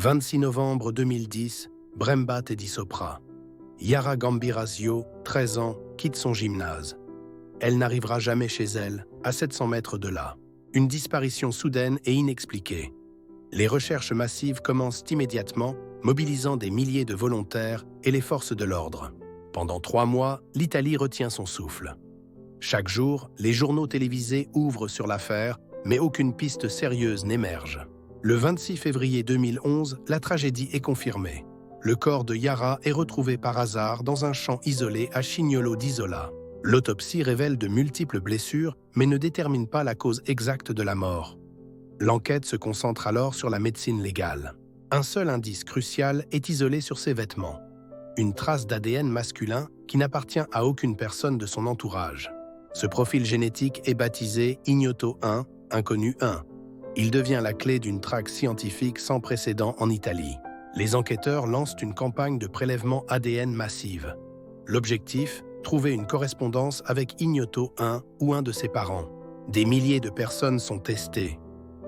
26 novembre 2010, Brembat et Sopra. Yara Gambirasio, 13 ans, quitte son gymnase. Elle n'arrivera jamais chez elle, à 700 mètres de là. Une disparition soudaine et inexpliquée. Les recherches massives commencent immédiatement, mobilisant des milliers de volontaires et les forces de l'ordre. Pendant 3 mois, l'Italie retient son souffle. Chaque jour, les journaux télévisés ouvrent sur l'affaire, mais aucune piste sérieuse n'émerge. Le 26 février 2011, la tragédie est confirmée. Le corps de Yara est retrouvé par hasard dans un champ isolé à Chignolo d'Isola. L'autopsie révèle de multiples blessures, mais ne détermine pas la cause exacte de la mort. L'enquête se concentre alors sur la médecine légale. Un seul indice crucial est isolé sur ses vêtements. Une trace d'ADN masculin qui n'appartient à aucune personne de son entourage. Ce profil génétique est baptisé Ignoto 1, inconnu 1. Il devient la clé d'une traque scientifique sans précédent en Italie. Les enquêteurs lancent une campagne de prélèvement ADN massive. L'objectif, trouver une correspondance avec Ignoto 1 ou un de ses parents. Des milliers de personnes sont testées.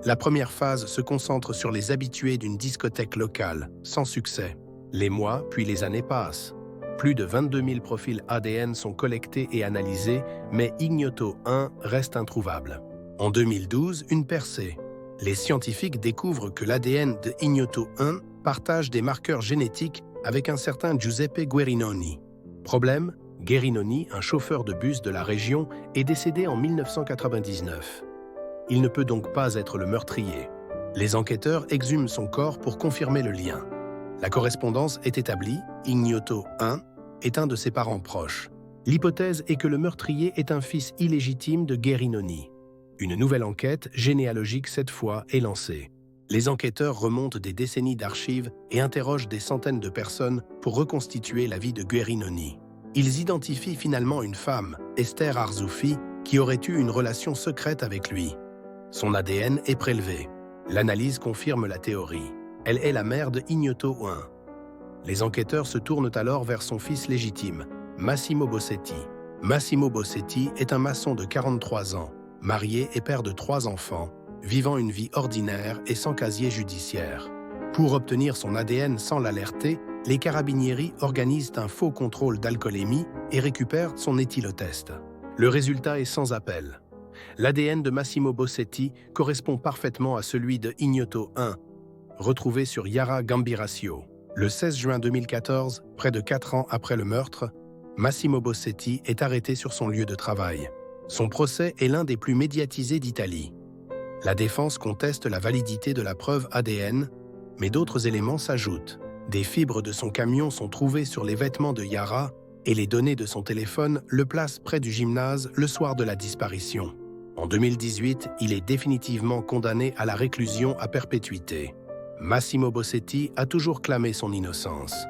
La première phase se concentre sur les habitués d'une discothèque locale, sans succès. Les mois puis les années passent. Plus de 22 000 profils ADN sont collectés et analysés, mais Ignoto 1 reste introuvable. En 2012, une percée. Les scientifiques découvrent que l'ADN de Ignoto 1 partage des marqueurs génétiques avec un certain Giuseppe Guerinoni. Problème, Guerinoni, un chauffeur de bus de la région, est décédé en 1999. Il ne peut donc pas être le meurtrier. Les enquêteurs exhument son corps pour confirmer le lien. La correspondance est établie, Ignoto 1 est un de ses parents proches. L'hypothèse est que le meurtrier est un fils illégitime de Guerinoni. Une nouvelle enquête, généalogique cette fois, est lancée. Les enquêteurs remontent des décennies d'archives et interrogent des centaines de personnes pour reconstituer la vie de Guerinoni. Ils identifient finalement une femme, Esther Arzoufi, qui aurait eu une relation secrète avec lui. Son ADN est prélevé. L'analyse confirme la théorie. Elle est la mère de Ignoto 1. Les enquêteurs se tournent alors vers son fils légitime, Massimo Bossetti. Massimo Bossetti est un maçon de 43 ans, marié et père de 3 enfants, vivant une vie ordinaire et sans casier judiciaire. Pour obtenir son ADN sans l'alerter, les carabinieri organisent un faux contrôle d'alcoolémie et récupèrent son éthylotest. Le résultat est sans appel. L'ADN de Massimo Bossetti correspond parfaitement à celui de Ignoto 1, retrouvé sur Yara Gambirasio. Le 16 juin 2014, près de 4 ans après le meurtre, Massimo Bossetti est arrêté sur son lieu de travail. Son procès est l'un des plus médiatisés d'Italie. La défense conteste la validité de la preuve ADN, mais d'autres éléments s'ajoutent. Des fibres de son camion sont trouvées sur les vêtements de Yara et les données de son téléphone le placent près du gymnase le soir de la disparition. En 2018, il est définitivement condamné à la réclusion à perpétuité. Massimo Bossetti a toujours clamé son innocence.